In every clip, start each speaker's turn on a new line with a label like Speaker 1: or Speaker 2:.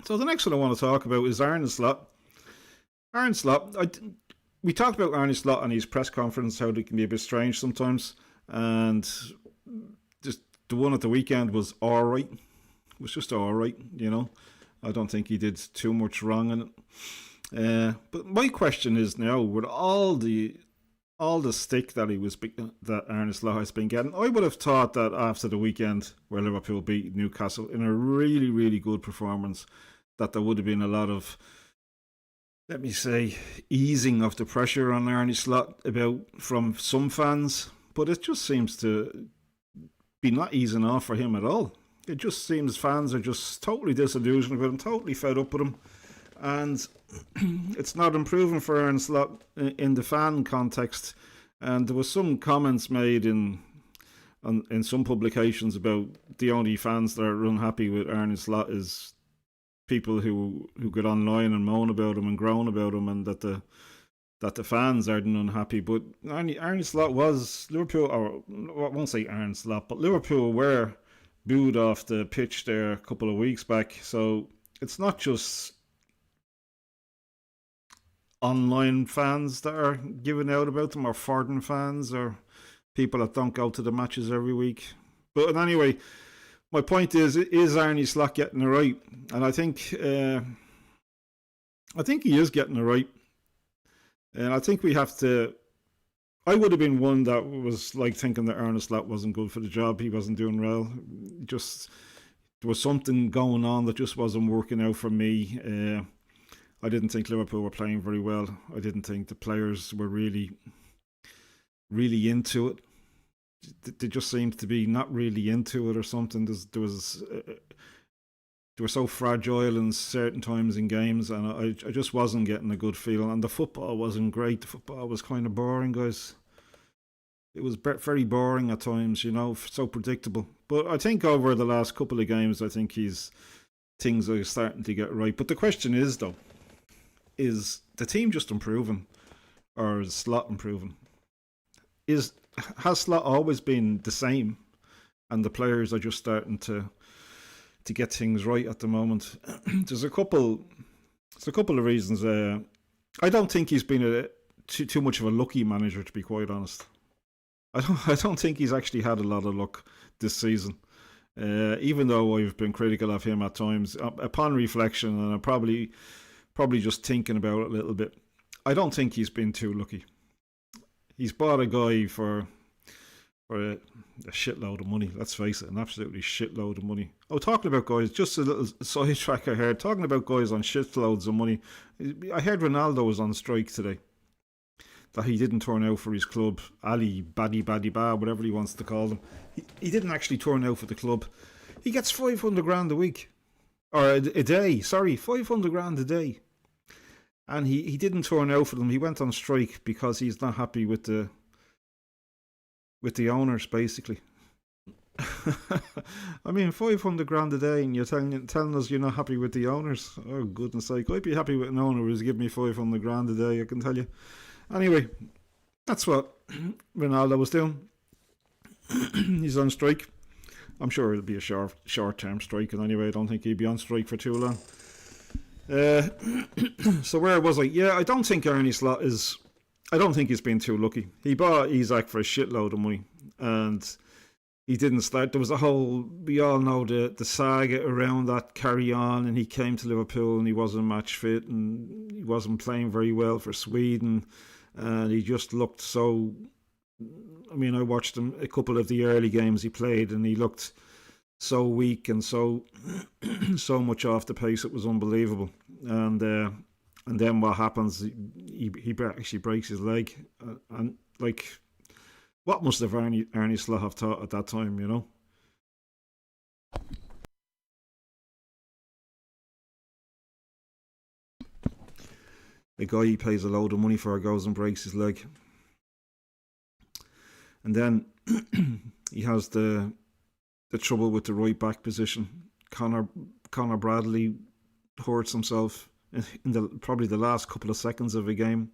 Speaker 1: So the next one I want to talk about is Arne Slot. Arne Slot, we talked about Arne Slot and his press conference, how they can be a bit strange sometimes. And just the one at the weekend was all right. It was just all right, you know. I don't think he did too much wrong in it. But my question is now, with all the stick that that Arne Slot has been getting, I would have thought that after the weekend where Liverpool beat Newcastle in a really, really good performance, that there would have been a lot of, let me say, easing of the pressure on Arne Slot from some fans. But it just seems to be not easing off for him at all. It just seems fans are just totally disillusioned with him, totally fed up with him, and it's not improving for Arne Slot in the fan context. And there was some comments made in some publications about the only fans that are unhappy with Arne Slot is people who get online and moan about him and groan about him, and that the fans aren't unhappy. But Arne Slot was Liverpool, or I won't say Arne Slot, but Liverpool were booed off the pitch there a couple of weeks back. So it's not just online fans that are giving out about them, or foreign fans, or people that don't go to the matches every week. But anyway, my point is Arne Slot getting it right? And I think he is getting it right. And I think we have to. I would have been one that was like thinking that Arne Slot wasn't good for the job. He wasn't doing well. Just there was something going on that just wasn't working out for me. I didn't think Liverpool were playing very well. I didn't think the players were really, really into it. They just seemed to be not really into it or something. They were so fragile in certain times in games, and I just wasn't getting a good feel. And the football wasn't great. The football was kind of boring, guys. It was very boring at times, you know, so predictable. But I think over the last couple of games, I think things are starting to get right. But the question is, though, is the team just improving, or is Slot improving? Has Slot always been the same, and the players are just starting to get things right at the moment? There's a couple of reasons. I don't think he's been too much of a lucky manager, to be quite honest. I don't think he's actually had a lot of luck this season. Even though I've been critical of him at times, upon reflection, and I'm probably just thinking about it a little bit, I don't think he's been too lucky. He's bought a guy for a shitload of money. Let's face it, an absolutely shitload of money. Oh, talking about guys, just a little sidetrack I heard. Talking about guys on shitloads of money, I heard Ronaldo was on strike today. That he didn't turn out for his club, Ali Badi Ba, whatever he wants to call them. He didn't actually turn out for the club. He gets 500 grand a week, or a day. Sorry, 500 grand a day. And he didn't turn out for them. He went on strike because he's not happy with the owners, basically. I mean, 500 grand a day, and you're telling us you're not happy with the owners? Oh, goodness sake. I'd be happy with an owner who's giving me 500 grand a day, I can tell you. Anyway, that's what Ronaldo was doing. He's on strike. I'm sure it'll be a short-term strike, and anyway, I don't think he'd be on strike for too long. So where was I? Yeah, I don't think Arne Slot is. I don't think he's been too lucky. He bought Isak for a shitload of money, and he didn't start. There was a whole. We all know the saga around that carry on, and he came to Liverpool and he wasn't match fit, and he wasn't playing very well for Sweden, and he just looked so. I mean, I watched him a couple of the early games he played, and he looked so weak and so much off the pace. It was unbelievable. And then what happens? He actually breaks his leg, and like, what must have Arne Slot have thought at that time? You know. A guy he pays a load of money for goes and breaks his leg, and then he has the trouble with the right back position. Connor Bradley hurts himself in probably the last couple of seconds of a game.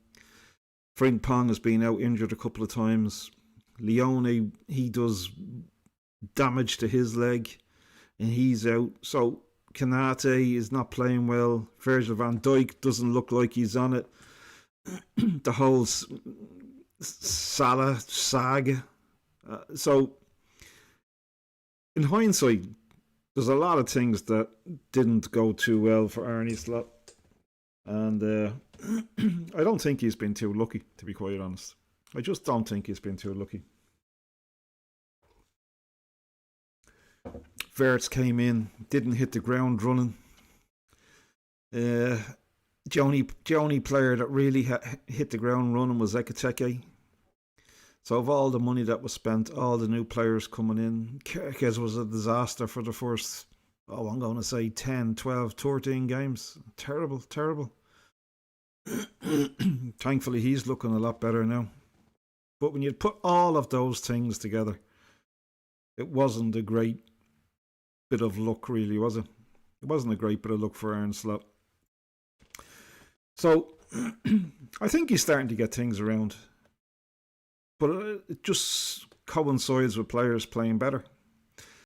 Speaker 1: Frimpong has been out injured a couple of times. He does damage to his leg, and he's out. So Kanate is not playing well. Virgil van Dijk doesn't look like he's on it. The whole Salah saga. So, in hindsight, there's a lot of things that didn't go too well for Arne Slot. And I don't think he's been too lucky, to be quite honest. I just don't think he's been too lucky. Verts came in, didn't hit the ground running. The only player that really hit the ground running was Ekiteke. So of all the money that was spent, all the new players coming in, Kerkez was a disaster for the first, I'm going to say 10, 12, 13 games. Terrible, terrible. Thankfully, he's looking a lot better now. But when you put all of those things together, it wasn't a great bit of luck, really, was it? It wasn't a great bit of luck for Arne Slot. So, I think he's starting to get things around. But it just coincides with players playing better.